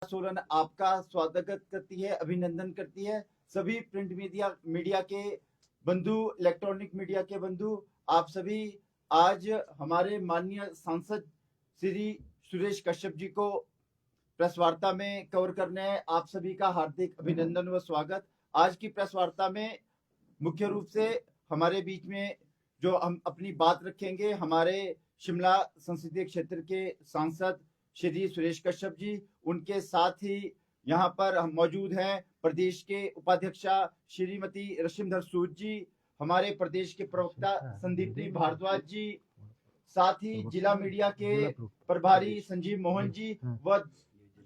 सोलन आपका स्वागत करती है, अभिनंदन करती है। सभी प्रिंट मीडिया के बंधु, इलेक्ट्रॉनिक मीडिया के बंधु, आप सभी आज हमारे माननीय सांसद श्री सुरेश कश्यप जी को प्रेस वार्ता में कवर करने हैं। आप सभी का हार्दिक अभिनंदन व स्वागत। आज की प्रेस वार्ता में मुख्य रूप से हमारे बीच में जो हम अपनी बात रखेंगे, हमारे शिमला संसदीय क्षेत्र के सांसद श्री सुरेश कश्यप जी, उनके साथ ही यहाँ पर हम मौजूद हैं प्रदेश के उपाध्यक्षा श्रीमती रशिमधर सूद जी, हमारे प्रदेश के प्रवक्ता संदीप्ति भारद्वाज जी, साथ ही जिला मीडिया के प्रभारी संजीव मोहन जी व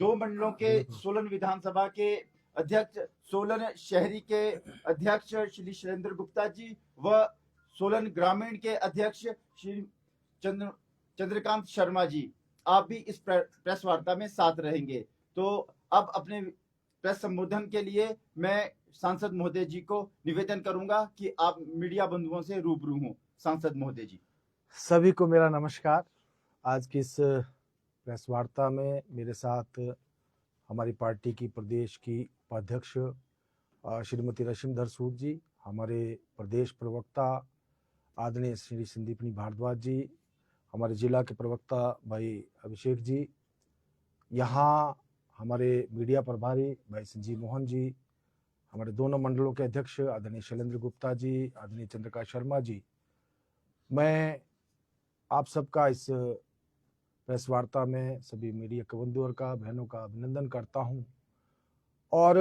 2 मंडलों के सोलन विधानसभा के अध्यक्ष, सोलन शहरी के अध्यक्ष श्री शैलेंद्र गुप्ता जी व सोलन ग्रामीण के अध्यक्ष श्री चंद्रकांत शर्मा जी, आप भी इस प्रेस वार्ता में साथ रहेंगे। तो अब अपने प्रेस संबोधन के लिए मैं सांसद महोदय जी को निवेदन करूंगा कि आप मीडिया बंधुओं से रूबरू हों। सांसद महोदय जी। सभी को मेरा नमस्कार। आज की इस प्रेस वार्ता में मेरे साथ हमारी पार्टी की प्रदेश की उपाध्यक्ष श्रीमती रशिमधर सूद जी, हमारे प्रदेश प्रवक्ता आदरणीय श्री संदीपनी भारद्वाज जी, हमारे जिला के प्रवक्ता भाई अभिषेक जी, यहाँ हमारे मीडिया प्रभारी भाई संजीव मोहन जी, हमारे दोनों मंडलों के अध्यक्ष आदरणीय शैलेंद्र गुप्ता जी, आदरणीय चंद्रकांत शर्मा जी, मैं आप सबका इस प्रेस वार्ता में सभी मीडिया के बंधुओं का, बहनों का अभिनंदन करता हूं और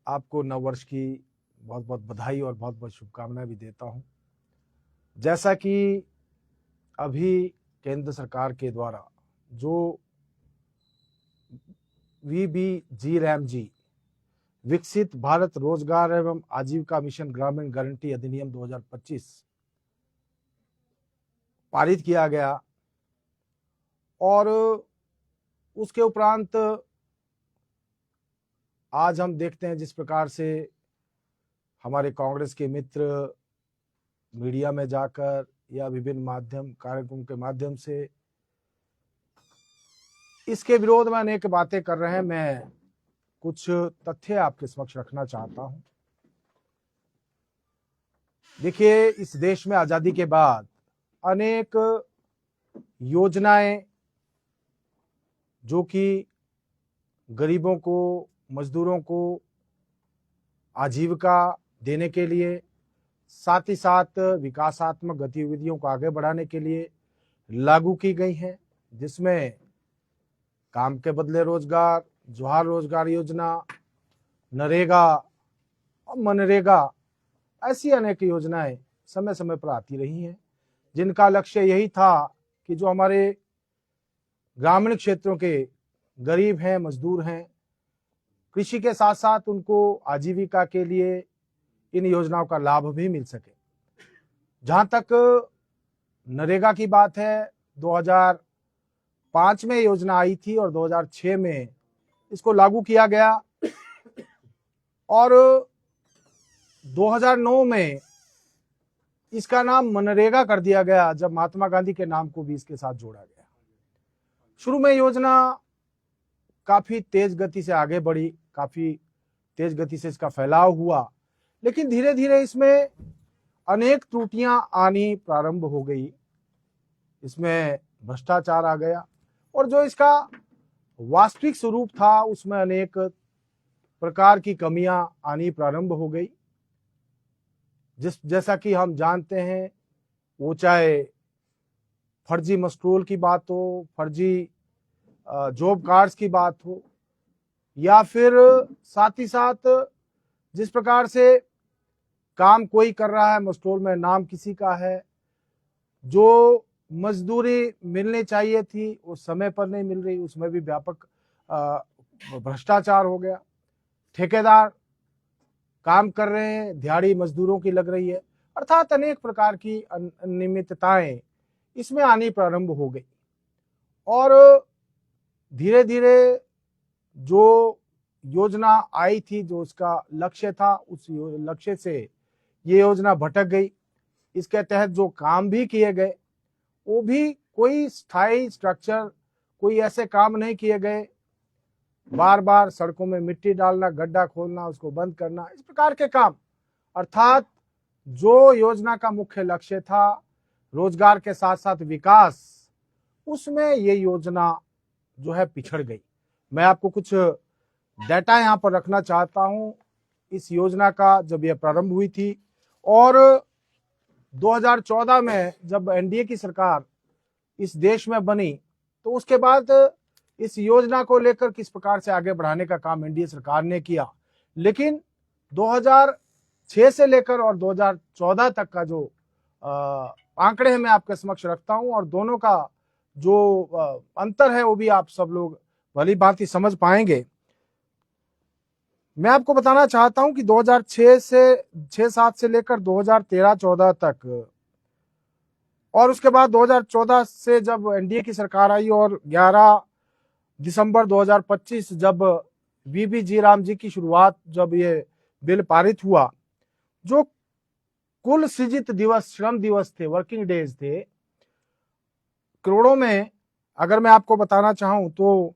आपको नव वर्ष की बहुत बहुत बधाई और बहुत बहुत शुभकामनाएं भी देता हूं। जैसा कि अभी केंद्र सरकार के द्वारा जो VBG विकसित भारत रोजगार एवं आजीविका मिशन ग्रामीण गारंटी अधिनियम 2025 पारित किया गया और उसके उपरांत आज हम देखते हैं जिस प्रकार से हमारे कांग्रेस के मित्र मीडिया में जाकर या विभिन्न कार्यक्रम के माध्यम से इसके विरोध में अनेक बातें कर रहे हैं। मैं कुछ तथ्य आपके समक्ष रखना चाहता हूं। देखिए, इस देश में आजादी के बाद अनेक योजनाएं जो कि गरीबों को, मजदूरों को आजीविका देने के लिए, साथ ही साथ विकासात्मक गतिविधियों को आगे बढ़ाने के लिए लागू की गई हैं, जिसमें काम के बदले रोजगार, जोहार रोजगार योजना, नरेगा और मनरेगा, ऐसी अनेक योजनाएं समय समय पर आती रही हैं, जिनका लक्ष्य यही था कि जो हमारे ग्रामीण क्षेत्रों के गरीब हैं, मजदूर हैं, कृषि के साथ साथ उनको आजीविका के लिए इन योजनाओं का लाभ भी मिल सके। जहां तक नरेगा की बात है, 2005 में योजना आई थी और 2006 में इसको लागू किया गया और 2009 में इसका नाम मनरेगा कर दिया गया, जब महात्मा गांधी के नाम को भी इसके साथ जोड़ा गया। शुरू में योजना काफी तेज गति से आगे बढ़ी, काफी तेज गति से इसका फैलाव हुआ, लेकिन धीरे धीरे इसमें अनेक त्रुटियां आनी प्रारंभ हो गई। इसमें भ्रष्टाचार आ गया और जो इसका वास्तविक स्वरूप था उसमें अनेक प्रकार की कमियां आनी प्रारंभ हो गई। जैसा कि हम जानते हैं, वो चाहे फर्जी मस्ट्रोल की बात हो, फर्जी जॉब कार्ड्स की बात हो, या फिर साथ ही साथ जिस प्रकार से काम कोई कर रहा है, मस्ट्रोल में नाम किसी का है, जो मजदूरी मिलनी चाहिए थी वो समय पर नहीं मिल रही, उसमें भी व्यापक भ्रष्टाचार हो गया। ठेकेदार काम कर रहे हैं, दिहाड़ी मजदूरों की लग रही है, अर्थात अनेक प्रकार की अनियमितताएं इसमें आनी प्रारंभ हो गई और धीरे धीरे जो योजना आई थी, जो उसका लक्ष्य था, उस लक्ष्य से ये योजना भटक गई। इसके तहत जो काम भी किए गए वो भी कोई स्थायी स्ट्रक्चर, कोई ऐसे काम नहीं किए गए बार बार सड़कों में मिट्टी डालना, गड्ढा खोलना, उसको बंद करना, इस प्रकार के काम, अर्थात जो योजना का मुख्य लक्ष्य था रोजगार के साथ साथ विकास, उसमें ये योजना जो है पिछड़ गई। मैं आपको कुछ डेटा यहां पर रखना चाहता हूं। इस योजना का जब यह प्रारंभ हुई थी और 2014 में जब एनडीए की सरकार इस देश में बनी, तो उसके बाद इस योजना को लेकर किस प्रकार से आगे बढ़ाने का काम एनडीए सरकार ने किया। लेकिन 2006 से लेकर और 2014 तक का जो आंकड़े मैं आपके समक्ष रखता हूं और दोनों का जो अंतर है वो भी आप सब लोग भली भांति समझ पाएंगे। मैं आपको बताना चाहता हूं कि 2006 से 6-7 से लेकर 2013-14 तक और उसके बाद 2014 से जब एनडीए की सरकार आई और 11 दिसंबर 2025 जब वीबी जी राम जी की शुरुआत, जब ये बिल पारित हुआ, जो कुल सृजित दिवस, श्रम दिवस थे, वर्किंग डेज थे, करोड़ों में अगर मैं आपको बताना चाहूं तो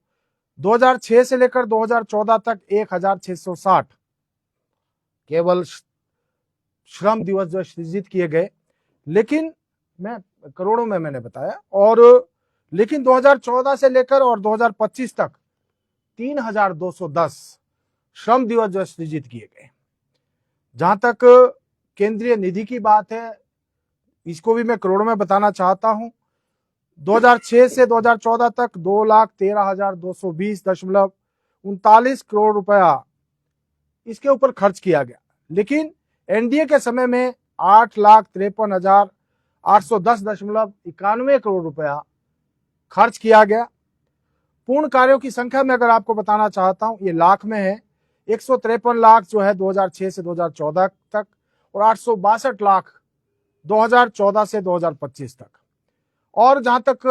2006 से लेकर 2014 तक 1660 केवल श्रम दिवस जो सृजित किए गए, लेकिन मैं करोड़ों में मैंने बताया। और लेकिन 2014 से लेकर और 2025 तक 3210 श्रम दिवस जो सृजित किए गए। जहां तक केंद्रीय निधि की बात है, इसको भी मैं करोड़ों में बताना चाहता हूं। 2006 से 2014 तक 2,13,220.39 करोड़ रुपया इसके ऊपर खर्च किया गया। लेकिन एनडीए के समय में 8,53,810.91 करोड़ रुपया खर्च किया गया। पूर्ण कार्यों की संख्या में अगर आपको बताना चाहता हूं, ये लाख में है। 153 लाख जो है 2006 से 2014 तक और 862 लाख 2014 से 2025 तक। और जहां तक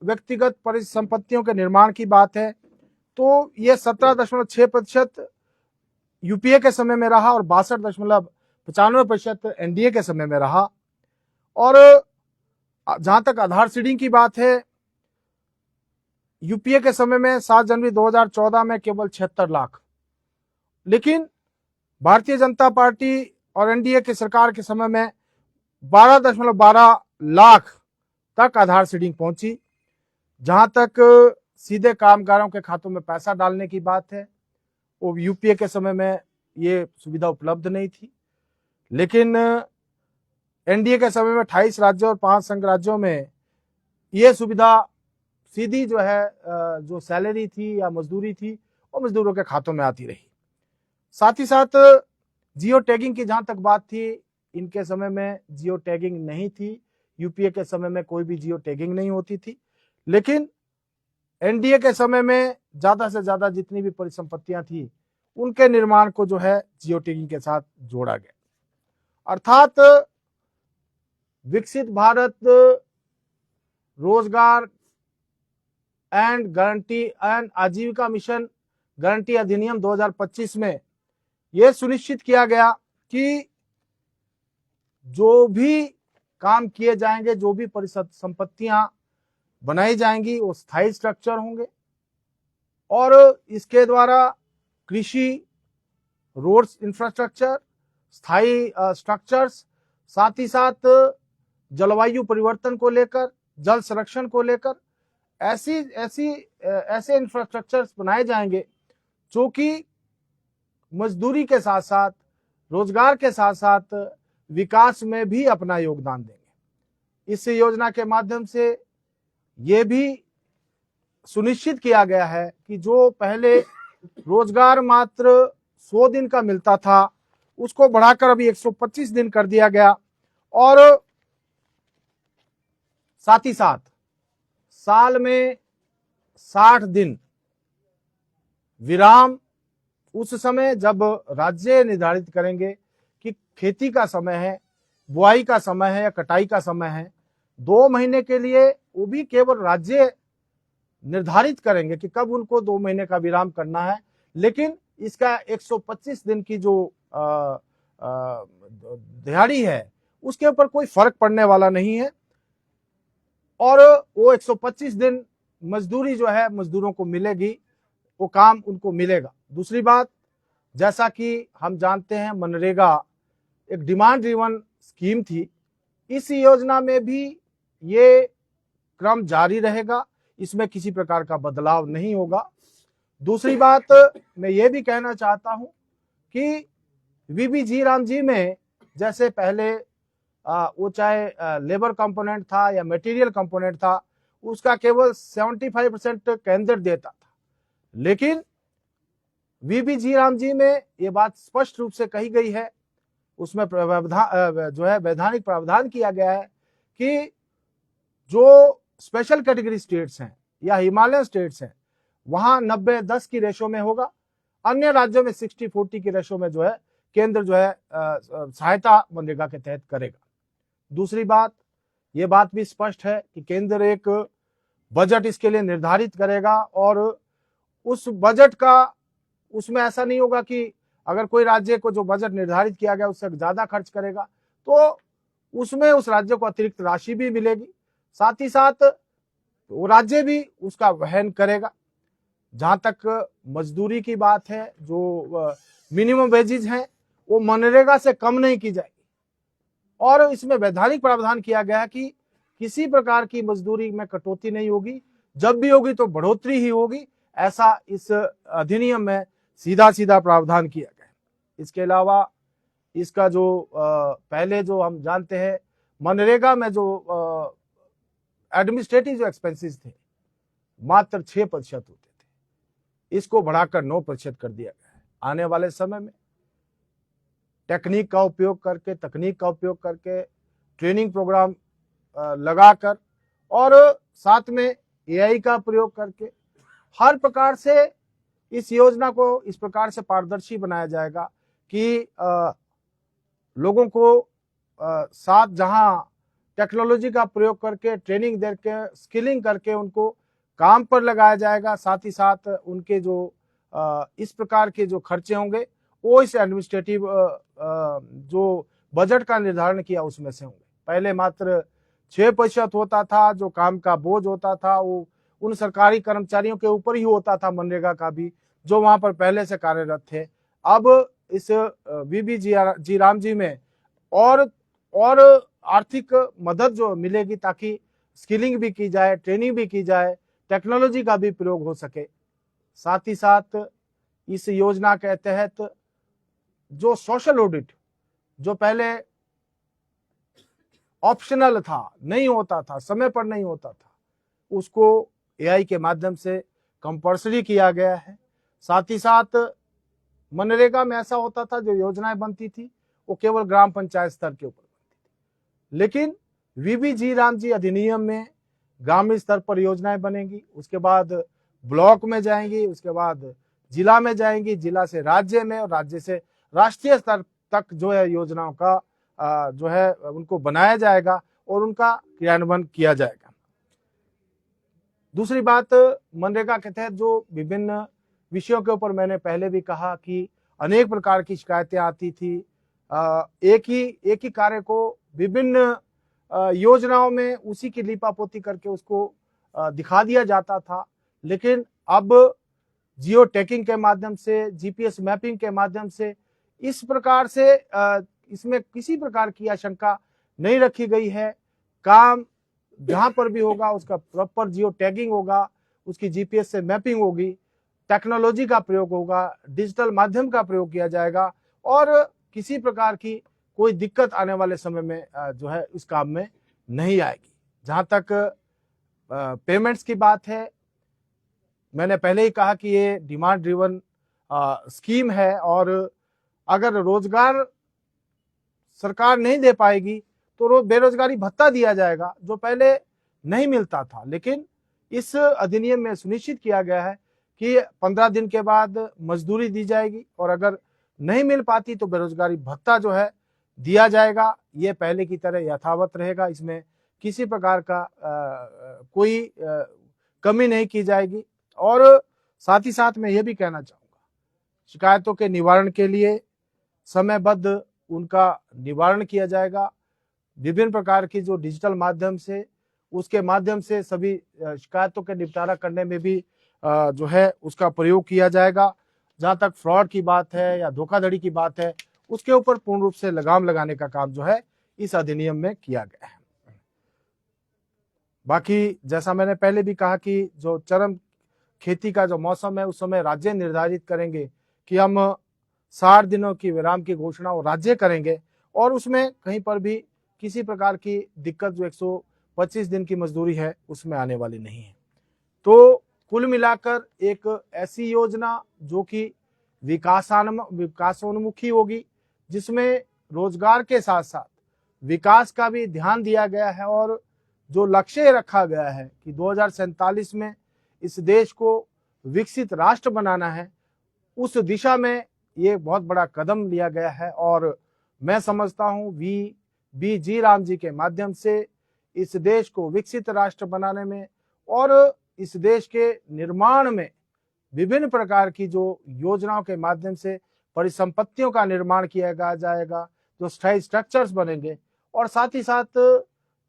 व्यक्तिगत परिसंपत्तियों के निर्माण की बात है तो ये 17.6% यूपीए के समय में रहा और 62.95% एनडीए के समय में रहा। और जहां तक आधार सीडिंग की बात है, यूपीए के समय में 7 जनवरी 2014 में केवल 76 लाख, लेकिन भारतीय जनता पार्टी और एनडीए की सरकार के समय में 12.12 लाख तक आधार सीडिंग पहुंची। जहां तक सीधे कामगारों के खातों में पैसा डालने की बात है, वो यूपीए के समय में ये सुविधा उपलब्ध नहीं थी, लेकिन एनडीए के समय में 28 राज्यों और 5 संघ राज्यों में ये सुविधा सीधी जो है जो सैलरी थी या मजदूरी थी वो मजदूरों के खातों में आती रही। साथ ही साथ जियो टैगिंग की जहां तक बात थी, इनके समय में जियो टैगिंग नहीं थी। यूपीए के समय में कोई भी जियो टैगिंग नहीं होती थी, लेकिन एनडीए के समय में ज्यादा से ज्यादा जितनी भी परिसंपत्तियां थी उनके निर्माण को जो है जियो टैगिंग के साथ जोड़ा गया। अर्थात विकसित भारत रोजगार एंड गारंटी एंड आजीविका मिशन गारंटी अधिनियम 2025 में यह सुनिश्चित किया गया कि जो भी काम किए जाएंगे, जो भी परिसंपत्तियां बनाई जाएंगी वो स्थायी स्ट्रक्चर होंगे और इसके द्वारा कृषि, रोड्स इंफ्रास्ट्रक्चर, स्थायी स्ट्रक्चर्स, साथ ही साथ जलवायु परिवर्तन को लेकर, जल संरक्षण को लेकर ऐसे इंफ्रास्ट्रक्चर्स बनाए जाएंगे जो कि मजदूरी के साथ साथ, रोजगार के साथ साथ विकास में भी अपना योगदान देंगे। इस योजना के माध्यम से ये भी सुनिश्चित किया गया है कि जो पहले रोजगार मात्र 100 दिन का मिलता था उसको बढ़ाकर अभी 125 दिन कर दिया गया और साथ ही साथ साल में 60 दिन विराम, उस समय जब राज्य निर्धारित करेंगे कि खेती का समय है, बुआई का समय है या कटाई का समय है, 2 महीने के लिए वो भी केवल राज्य निर्धारित करेंगे कि कब उनको 2 महीने का विराम करना है। लेकिन इसका 125 दिन की जो दिहाड़ी है उसके ऊपर कोई फर्क पड़ने वाला नहीं है और वो 125 दिन मजदूरी जो है मजदूरों को मिलेगी। वो काम उनको मिलेगा। दूसरी बात, जैसा कि हम जानते हैं मनरेगा एक डिमांड ड्रिवन स्कीम थी, इस योजना में भी ये क्रम जारी रहेगा, इसमें किसी प्रकार का बदलाव नहीं होगा। दूसरी बात मैं ये भी कहना चाहता हूं कि वीबीजी राम जी में जैसे पहले वो चाहे लेबर कंपोनेंट था या मटेरियल कंपोनेंट था, उसका केवल 75% केंद्र देता था, लेकिन वीबीजी राम जी में ये बात स्पष्ट रूप से कही गई है, उसमें जो है वैधानिक प्रावधान किया गया है कि जो स्पेशल कैटेगरी स्टेट्स हैं या हिमालयन स्टेट्स हैं वहां 90-10 की रेशो में होगा, अन्य राज्यों में 60-40 की रेशो में जो है केंद्र जो है सहायता मनरेगा के तहत करेगा। दूसरी बात, ये बात भी स्पष्ट है कि केंद्र एक बजट इसके लिए निर्धारित करेगा और उस बजट का उसमें ऐसा नहीं होगा कि अगर कोई राज्य को जो बजट निर्धारित किया गया उससे ज्यादा खर्च करेगा तो उसमें उस राज्य को अतिरिक्त राशि भी मिलेगी, साथ ही साथ वो राज्य भी उसका वहन करेगा। जहां तक मजदूरी की बात है, जो मिनिमम वेजेज हैं वो मनरेगा से कम नहीं की जाएगी और इसमें वैधानिक प्रावधान किया गया है कि किसी प्रकार की मजदूरी में कटौती नहीं होगी, जब भी होगी तो बढ़ोतरी ही होगी, ऐसा इस अधिनियम में सीधा सीधा प्रावधान किया गया है। इसके अलावा इसका जो पहले जो हम जानते हैं मनरेगा में जो एडमिनिस्ट्रेटिव जो एक्सपेंसेस थे मात्र 6% होते थे, इसको बढ़ाकर 9% कर दिया गया है। आने वाले समय में तकनीक का उपयोग करके ट्रेनिंग प्रोग्राम लगाकर और साथ में एआई का प्रयोग करके हर प्रकार से इस योजना को इस प्रकार से पारदर्शी बनाया जाएगा कि लोगों को साथ जहां टेक्नोलॉजी का प्रयोग करके ट्रेनिंग देकर स्किलिंग करके उनको काम पर लगाया जाएगा, साथ ही साथ उनके जो इस प्रकार के जो खर्चे होंगे वो इस एडमिनिस्ट्रेटिव जो बजट का निर्धारण किया उसमें से होंगे। पहले मात्र 6% होता था, जो काम का बोझ होता था वो उन सरकारी कर्मचारियों के ऊपर ही होता था, मनरेगा का भी, जो वहां पर पहले से कार्यरत थे। अब इस वीबीजी राम जी में और आर्थिक मदद जो मिलेगी ताकि स्किलिंग भी की जाए, ट्रेनिंग भी की जाए, टेक्नोलॉजी का भी प्रयोग हो सके। साथ ही साथ इस योजना के तहत जो सोशल ऑडिट जो पहले ऑप्शनल था, नहीं होता था, समय पर नहीं होता था, उसको एआई के माध्यम से कंपल्सरी किया गया है। साथ ही साथ मनरेगा में ऐसा होता था जो योजनाएं बनती थी वो केवल ग्राम पंचायत स्तर के ऊपर बनती थी, लेकिन वीबीजी राम जी अधिनियम में ग्रामीण स्तर पर योजनाएं बनेंगी, उसके बाद ब्लॉक में जाएंगी, उसके बाद जिला में जाएंगी, जिला से राज्य में और राज्य से राष्ट्रीय स्तर तक जो है योजनाओं का जो है उनको बनाया जाएगा और उनका क्रियान्वयन किया जाएगा। दूसरी बात, मनरेगा के तहत जो विभिन्न विषयों के ऊपर मैंने पहले भी कहा कि अनेक प्रकार की शिकायतें आती थी, एक ही कार्य को विभिन्न योजनाओं में उसी की लीपापोती करके उसको दिखा दिया जाता था, लेकिन अब जियो टैगिंग के माध्यम से, जीपीएस मैपिंग के माध्यम से इस प्रकार से इसमें किसी प्रकार की आशंका नहीं रखी गई है। काम जहां पर भी होगा उसका प्रॉपर जियो टैगिंग होगा, उसकी जीपीएस से मैपिंग होगी, टेक्नोलॉजी का प्रयोग होगा, डिजिटल माध्यम का प्रयोग किया जाएगा और किसी प्रकार की कोई दिक्कत आने वाले समय में जो है इस काम में नहीं आएगी। जहां तक पेमेंट्स की बात है, मैंने पहले ही कहा कि ये डिमांड ड्रिवन स्कीम है और अगर रोजगार सरकार नहीं दे पाएगी तो बेरोजगारी भत्ता दिया जाएगा जो पहले नहीं मिलता था, लेकिन इस अधिनियम में सुनिश्चित किया गया है कि 15 दिन के बाद मजदूरी दी जाएगी और अगर नहीं मिल पाती तो बेरोजगारी भत्ता जो है दिया जाएगा। ये पहले की तरह यथावत रहेगा, इसमें किसी प्रकार का कोई कमी नहीं की जाएगी। और साथ ही साथ मैं ये भी कहना चाहूँगा, शिकायतों के निवारण के लिए समयबद्ध उनका निवारण किया जाएगा। विभिन्न प्रकार की जो डिजिटल माध्यम से, उसके माध्यम से सभी शिकायतों के निपटारा करने में भी जो है उसका प्रयोग किया जाएगा। जहां तक फ्रॉड की बात है या धोखाधड़ी की बात है, उसके ऊपर पूर्ण रूप से लगाम लगाने का काम जो है इस अधिनियम में किया गया है। बाकी जैसा मैंने पहले भी कहा कि जो चरम खेती का जो मौसम है, उस समय राज्य निर्धारित करेंगे कि हम 60 दिनों की विराम की घोषणा वो राज्य करेंगे, और उसमें कहीं पर भी किसी प्रकार की दिक्कत जो 125 दिन की मजदूरी है उसमें आने वाली नहीं है। तो कुल मिलाकर एक ऐसी योजना जो कि विकासोन्मुखी होगी, जिसमें रोजगार के साथ साथ विकास का भी ध्यान दिया गया है, और जो लक्ष्य रखा गया है कि 2047 में इस देश को विकसित राष्ट्र बनाना है, उस दिशा में ये बहुत बड़ा कदम लिया गया है। और मैं समझता हूं बी जी राम जी के माध्यम से इस देश को विकसित राष्ट्र बनाने में और इस देश के निर्माण में विभिन्न प्रकार की जो योजनाओं के माध्यम से परिसंपत्तियों का निर्माण किया जाएगा, जो स्थायी स्ट्रक्चर्स बनेंगे, और साथ ही साथ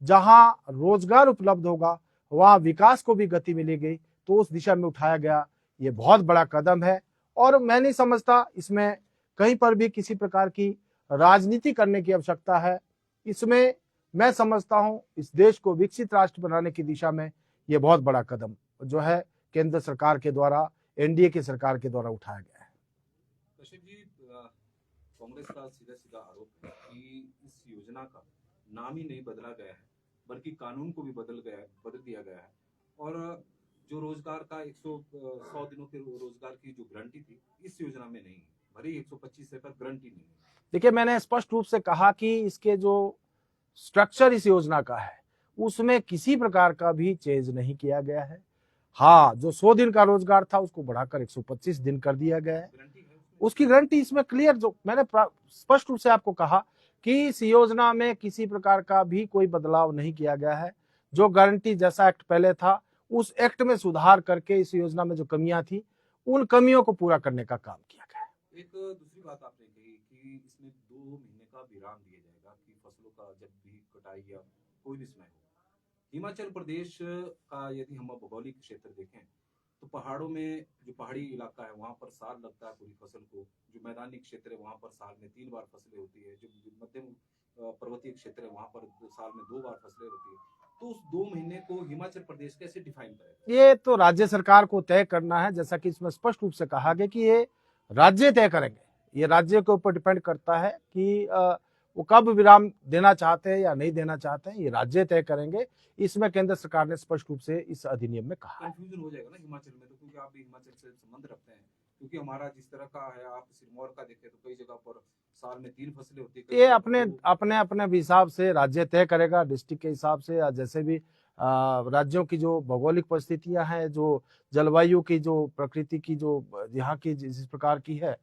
जहां रोजगार उपलब्ध होगा वहां विकास को भी गति मिलेगी। तो उस दिशा में उठाया गया ये बहुत बड़ा कदम है, और मैं नहीं समझता इसमें कहीं पर भी किसी प्रकार की राजनीति करने की आवश्यकता है। इसमें मैं समझता हूं इस देश को विकसित राष्ट्र बनाने की दिशा में ये बहुत बड़ा कदम जो है केंद्र सरकार के द्वारा, एनडीए की सरकार के द्वारा उठाया गया है। कश्यप जी, कांग्रेस का सीधा सीधा आरोप है कि इस योजना का नाम ही नहीं बदला गया है, बल्कि कानून को भी बदल दिया गया है, और जो रोजगार का 100 दिनों के रोजगार की जो गारंटी थी इस योजना में नहीं है, भले ही 125 है पर गारंटी नहीं है। देखिए, मैंने स्पष्ट रूप से कहा कि इसके जो स्ट्रक्चर इस योजना का है उसमें किसी प्रकार का भी चेंज नहीं किया गया है। हाँ, जो 100 दिन का रोजगार था उसको बढ़ाकर 125 दिन कर दिया गया है। उसकी गारंटी इसमें क्लियर, जो मैंने स्पष्ट रूप से आपको कहा कि इस योजना में किसी प्रकार का भी कोई बदलाव नहीं किया गया है। जो गारंटी जैसा एक्ट पहले था उस एक्ट में सुधार करके इस योजना में जो कमियां थी उन कमियों को पूरा करने का काम किया गया है। एक दूसरी बात आपने कही कि इसमें 2 महीने का विराम दिया जाएगा कि फसलों का जब भी कटाई या कोई भी समय हो। हिमाचल प्रदेश का यदि हम भौगोलिक क्षेत्र देखें तो पहाड़ों में जो पहाड़ी इलाका है वहां पर साल लगता है पूरी फसल को, जो मैदानी क्षेत्र है वहां पर साल में 3 बार फसलें होती है, जो मध्यम पर्वतीय क्षेत्र है वहां पर साल में 2 बार फसलें होती है। तो उस 2 महीने को हिमाचल प्रदेश कैसे डिफाइन करेगा? ये तो राज्य सरकार को तय करना है, जैसा कि इसमें स्पष्ट रूप से कहा गया कि ये राज्य तय करेंगे। ये राज्य के ऊपर डिपेंड करता है कि वो कब विराम देना चाहते हैं या नहीं देना चाहते हैं, ये राज्य तय करेंगे। इसमें केंद्र सरकार ने स्पष्ट रूप से इस अधिनियम में कहा है। कंफ्यूजन हो जाएगा ना हिमाचल में, तो क्योंकि आप भी हिमाचल से संबंध रखते हैं, क्योंकि हमारा जिस तरह का है, आप सिरमौर का देखें तो कई जगह पर साल में 3 फसलें होती है। ये अपने हिसाब से राज्य तय करेगा, डिस्ट्रिक्ट के हिसाब से, या जैसे भी राज्यों की जो भौगोलिक परिस्थितियां हैं, जो जलवायु की, जो प्रकृति की, जो यहाँ की जिस प्रकार की है,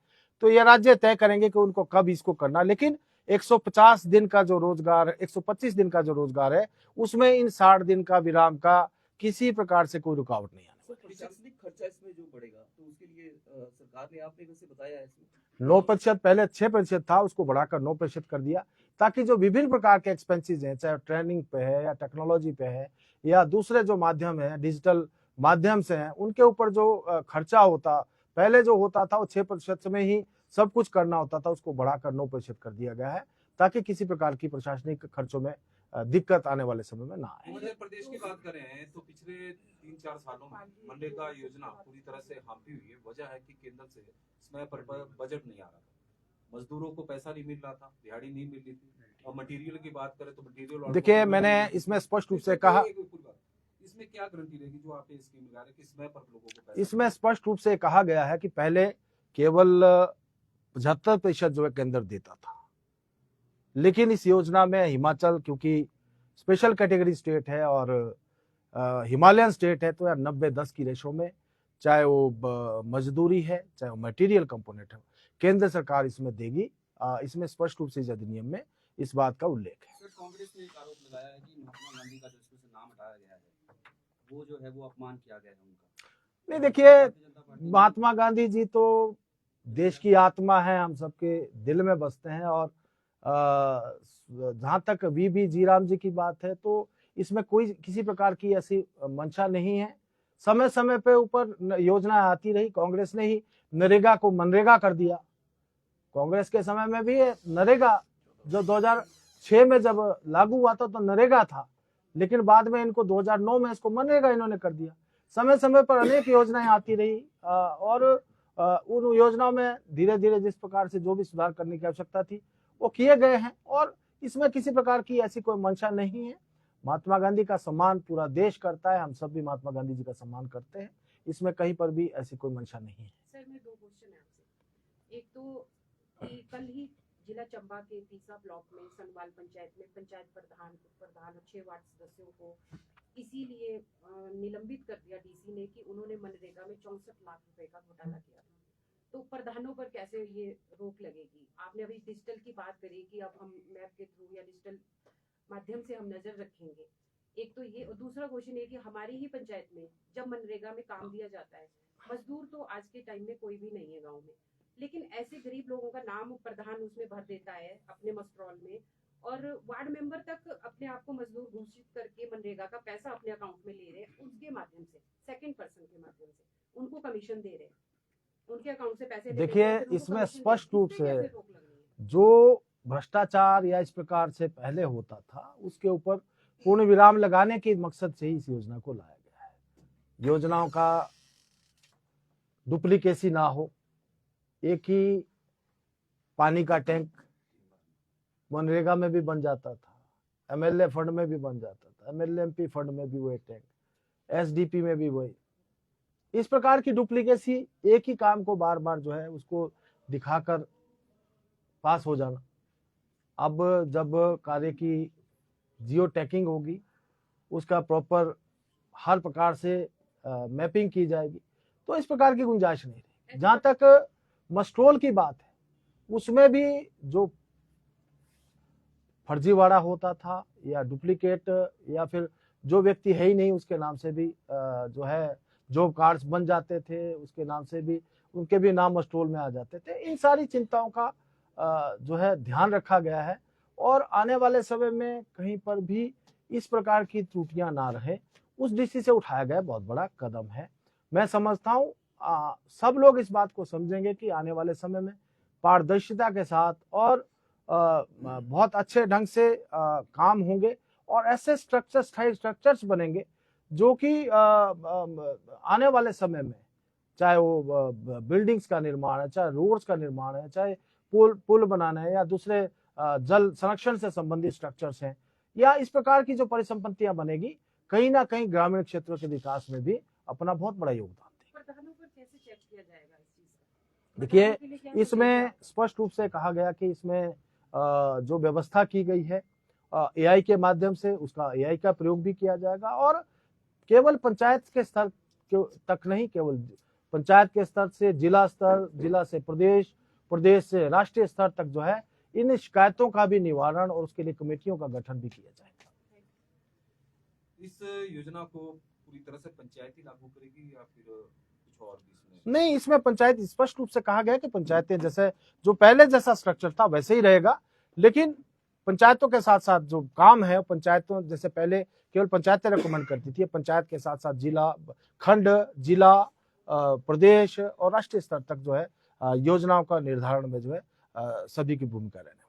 तो ये राज्य तय करेंगे कि उनको कब इसको करना। लेकिन 150 दिन का जो रोजगार, 125 दिन का जो रोजगार है, उसमें इन 60 दिन का विराम का किसी प्रकार से कोई रुकावट नहीं आने। प्रशासनिक खर्चा इसमें जो बढ़ेगा तो उसके लिए सरकार ने आपने कैसे बताया है इसमें? 9%, पहले 6% था, उसको बढ़ाकर 9% कर दिया, ताकि जो विभिन्न प्रकार के एक्सपेंसेस हैं, चाहे ट्रेनिंग पे है या टेक्नोलॉजी पे है या दूसरे जो माध्यम है, डिजिटल माध्यम से हैं, उनके ऊपर जो खर्चा होता, पहले जो होता था वो 6% में ही सब कुछ करना होता था, उसको बढ़ाकर 9% कर दिया गया है, ताकि किसी प्रकार की प्रशासनिक खर्चों में दिक्कत आने वाले समय में ना आए। हिमाचल प्रदेश की बात करें तो पिछले 3-4 सालों में मनरेगा योजना पूरी तरह से हांफी हुई है। वजह है कि केंद्र से समय पर बजट नहीं आ रहा था, मजदूरों को पैसा नहीं मिल रहा था, दिहाड़ी नहीं मिल रही थी, और मटेरियल की बात करें तो मटेरियल, देखिए, मैंने इसमें स्पष्ट रूप से कहा, इसमें क्या गारंटी रहेगी जो आप स्कीम लगा रहे कि समय पर लोगों को पैसा? इसमें स्पष्ट रूप से कहा गया है कि पहले केवल 75% जो है केंद्र देता था, लेकिन इस योजना में हिमाचल क्योंकि स्पेशल कैटेगरी स्टेट है और हिमालयन स्टेट है, तो यार 90-10 की रेशो में, चाहे वो मजदूरी है चाहे वो मटेरियल कंपोनेंट है, केंद्र सरकार इसमें देगी। इसमें स्पष्ट रूप से इस अधिनियम में इस बात का उल्लेख है। कांग्रेस ने एक आरोप लगाया है कि महात्मा गांधी का जो इसमें से नाम हटाया गया है, वो जो है वो अपमान किया गया है उनका। नहीं, देखिए, महात्मा गांधी जी तो देश की आत्मा है, हम सबके दिल में बसते हैं, और जहां तक बी जी राम जी की बात है तो इसमें कोई किसी प्रकार की ऐसी मंशा नहीं है। समय समय पे ऊपर योजनाएं आती रही। कांग्रेस ने ही नरेगा को मनरेगा कर दिया। कांग्रेस के समय में भी नरेगा जो 2006 में जब लागू हुआ था तो नरेगा था, लेकिन बाद में इनको 2009 में इसको मनरेगा इन्होंने कर दिया। समय समय पर अनेक योजनाएं आती रही और उन योजनाओं में धीरे धीरे जिस प्रकार से जो भी सुधार करने की आवश्यकता थी वो किए गए हैं और इसमें किसी प्रकार की ऐसी कोई मंशा नहीं है। महात्मा गांधी का सम्मान पूरा देश करता है, हम सब भी महात्मा गांधी जी का सम्मान करते हैं, इसमें कहीं पर भी ऐसी कोई मंशा नहीं है। सर मैं 2 क्वेश्चन है आपसे। एक तो कि कल ही जिला चंबा के तीसरा ब्लॉक में सनवाल पंचायत में पंचायत प्रधान और 6 वार्ड सदस्यों को इसीलिए निलंबित कर दिया डीसी ने कि उन्होंने मनरेगा में 64 लाख रुपए का घोटाला किया था। तो प्रधानों पर कैसे ये रोक लगेगी? आपने अभी डिजिटल की बात करी कि अब हम मैप के थ्रू या डिजिटल माध्यम से हम नजर रखेंगे। एक तो ये, और दूसरा क्वेश्चन है कि हमारी ही पंचायत में जब मनरेगा में काम दिया जाता है, मजदूर तो आज के टाइम में कोई भी नहीं है गाँव में, लेकिन ऐसे गरीब लोगों का नाम प्रधान उसमें भर देता है अपने मस्ट्रॉल में और वार्ड मेंबर तक अपने आप को मजदूर घोषित करके मनरेगा का पैसा अपने अकाउंट में ले रहे हैं, उसके माध्यम से सेकंड पर्सन के माध्यम से उनको कमीशन दे रहे हैं, उनके अकाउंट से पैसे देखिए इसमें स्पष्ट रूप से जो भ्रष्टाचार या इस प्रकार से पहले होता था उसके ऊपर पूर्ण विराम लगाने के मकसद से ही इस योजना को लाया गया है। योजनाओं का डुप्लीकेसी ना हो, एक ही पानी का टैंक मनरेगा में भी बन जाता था, एमएलए फंड में भी बन जाता था, एमएलएमपी फंड में भी वही टैंक, एसडीपी में भी वही, इस प्रकार की डुप्लीकेसी, एक ही काम को बार बार जो है उसको दिखाकर पास हो जाना। अब जब कार्य की जियो टैगिंग होगी, उसका प्रॉपर हर प्रकार से मैपिंग की जाएगी, तो इस प्रकार की गुंजाइश नहीं रहेगी। जहां तक मस्ट्रोल की बात है, उसमें भी जो फर्जीवाड़ा होता था या डुप्लीकेट या फिर जो व्यक्ति है ही नहीं उसके नाम से भी जो है जॉब कार्ड्स बन जाते थे, उसके नाम से भी उनके भी नाम मस्ट्रोल में आ जाते थे। इन सारी चिंताओं का जो है ध्यान रखा गया है और आने वाले समय में कहीं पर भी इस प्रकार की त्रुटियां ना रहे, उस दृष्टि से उठाया गया बहुत बड़ा कदम है। मैं समझता हूं सब लोग इस बात को समझेंगे कि आने वाले समय में पारदर्शिता के साथ और बहुत अच्छे ढंग से काम होंगे और ऐसे स्थायी स्ट्रक्चर्स बनेंगे जो कि आने वाले समय में चाहे वो बिल्डिंग्स का निर्माण है, चाहे रोड्स का निर्माण है, चाहे पुल बनाना है या दूसरे जल संरक्षण से संबंधित स्ट्रक्चर्स हैं या इस प्रकार की जो परिसंपत्तियां बनेगी, कहीं ना कहीं ग्रामीण क्षेत्रों के विकास में भी अपना बहुत बड़ा योगदान देगी। देखिए इसमें स्पष्ट रूप से कहा गया कि इसमें जो व्यवस्था की गई है एआई के माध्यम से, उसका एआई का प्रयोग भी किया जाएगा और केवल पंचायत के स्तर तक नहीं, केवल पंचायत के स्तर से जिला स्तर, जिला से प्रदेश, प्रदेश से राष्ट्रीय स्तर तक जो है इन शिकायतों का भी निवारण और उसके लिए कमेटियों का गठन भी किया जाएगा। इस योजना को पूरी तरह से पंचायत ही लागू करेगी या फिर कुछ और भी इसमें? नहीं, इसमें पंचायत स्पष्ट रूप से कहा गया कि पंचायतें जैसे जो पहले जैसा स्ट्रक्चर था वैसे ही रहेगा, लेकिन पंचायतों के साथ साथ जो काम है पंचायतों जैसे पहले केवल पंचायतें रिकमेंड करती थी, पंचायत के साथ साथ जिला, खंड, जिला, प्रदेश और राष्ट्रीय स्तर तक जो है योजनाओं का निर्धारण में जो है सभी की भूमिका रहना।